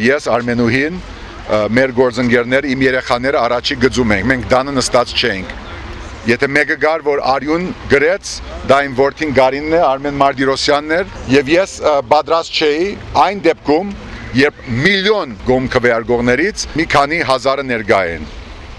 Ես Արմենուհին, մեր գործընկերները, իմ երեխաները առաջի գծում ենք, մենք դանը նստած չենք։ Եթե մեկը գար, որ արյուն գրեց, դա իմ որդին Գարինն է, Արմեն Մարտիրոսյանն էր, եւ ես պատրաստ չէի այն դեպքում, երբ միլիոն գոմ քվեարկողներից մի քանի հազարը ներկա են։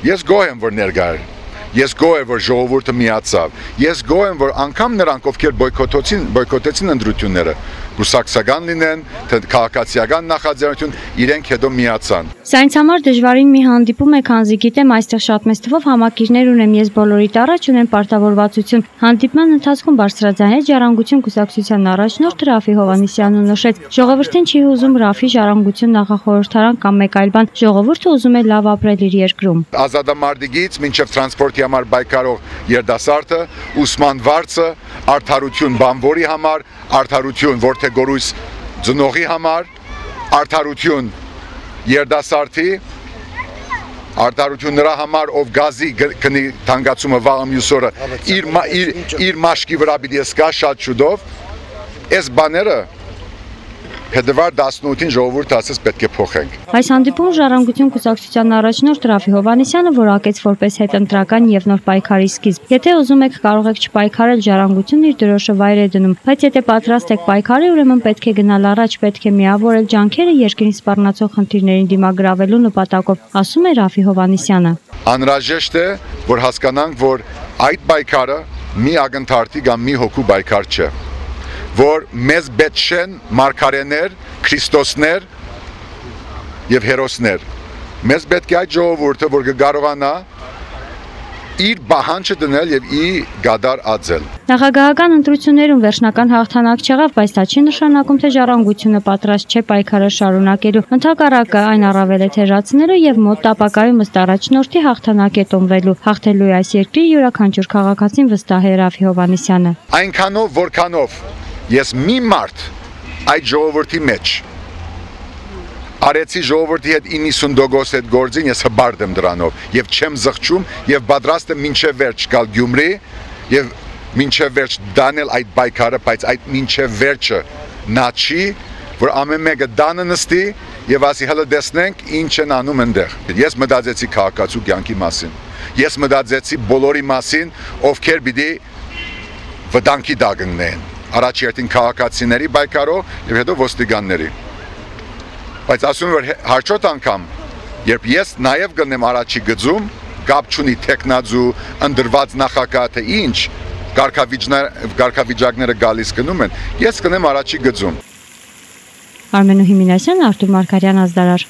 Ես գոհ եմ, որ ներկա են։ Ես գոհ եմ, որ ժողովուրդը միացավ։ Ես գոհ եմ, որ անգամ նրանք, ովքեր բոյկոտեցին ընտրությունները, կուսակցական լինեն, թե քաղաքացիական նախաձեռնություն, իրենք հետո միացան։ Սա ինձ համար դժվարին մի հանդիպում է, քանզի գիտեմ այստեղ շատ մեծ թվով համակիրներ ունեմ, ես բոլորիդ առաջ ունեմ պարտավորվածություն։ Հանդիպման ընթացքում բարձրաձայնեց Ժառանգություն կուսակցության առաջնորդ Ռաֆի Հովհաննիսյանը նշեց. ժողովրդին չի ուզում Ռաֆի Ժառանգություն նախախորհրդարան կամ մեկ այլ բան, ժողովուրդը ուզում է լավ ապրել իր երկրում։ Ազատամարտիկից մինչև տրանսպորտի համար բայկարող երդասարտը, ուսման վարձը, արդարություն բանվորի համար, արդարություն որդեգորույս ծնողի համար, արդարություն երդասարտի, արդարություն նրա համար, ով գազի գնի թանկացումը վաղը մյուս օրը իր մաշկի վրա պիտի սկա շատ շուտով, այս բաները Փետրվար 18-ին ժողովուրդը ասես պետք է փոխենք։ Այս հանդիպումը Ժառանգություն կուսակցության առաջնորդ Ռաֆի Հովհաննիսյանը որակեց որպես հետընտրական եւ նոր պայքարի սկիզբ։ Եթե ուզում եք, կարող եք չպայքարել, Ժառանգությունն իր դրոշը վայր է դնում, բայց եթե պատրաստ եք պայքարի, ուրեմն պետք է գնալ առաջ, պետք է միավորել ջանքերը երկրին սպառնացող խնդիրներին դիմագրավելու նպատակով, ասում է Ռաֆի Հովհաննիսյանը։ Անհրաժեշտ է, որ հասկանանք, որ այդ պայքարը մի ակնթարթի կամ մի հոգու պայքար չէ, որ մեզ պետք չեն մարգարեներ, Քրիստոսներ եւ հերոսներ։ Մեզ պետք է այդ ժողովուրդը, որ կարողանա իր բանջը դնել եւ իր գադար ածել։ Նախագահական ընտրություններում վերջնական հաղթանակ չեղավ, բայց դա չի նշանակում, թե Ժառանգությունը պատրաստ չէ պայքարը շարունակելու։ Ընդհակառակը այն առավել է թեժացնելու եւ մոտ ապագայում ըստ առաջնորդի հաղթանակ է տոնվելու։ Հաղթելու է այս երկրի յուրաքանչյուր քաղաքացին, վստահ է Ռաֆի Հովհաննիսյանը։ Այնքանով, որքանով ես մի մարդ այդ ժողովրդի մեջ արեցի ժողովրդի հետ 90% հետ գործին, ես հբարդ եմ դրանով եւ չեմ զղջում եւ պատրաստ եմ մինչեւ վերջ գալ Գյումրի եւ մինչեւ վերջ դանել այդ պայքարը, բայց այդ մինչեւ վերջը նա չի, որ ամեն մեկը դանը նստի եւ ասի հələ տեսնենք ինչ են անում այնտեղ։ Ես մտածեցի քաղաքացու կյանքի մասին։ Ես մտածեցի բոլորի մասին, ովքեր պիտի վտանգի դագնեն։ Առաջերտին քաղաքացիների պայքարով եւ հետո ոստիկանների։ Բայց ասում եմ, որ հաջորդ անգամ, երբ ես նաև գնեմ առաջի գծում, կապ չունի տեխնազու, ընդրված նախագահ թե ինչ, կարգավիճակները գալիս գնում են, ես գնեմ առաջի գծում։ Արմենուհի Մինասյան, Արտուր Մարգարյան, Ազդարար։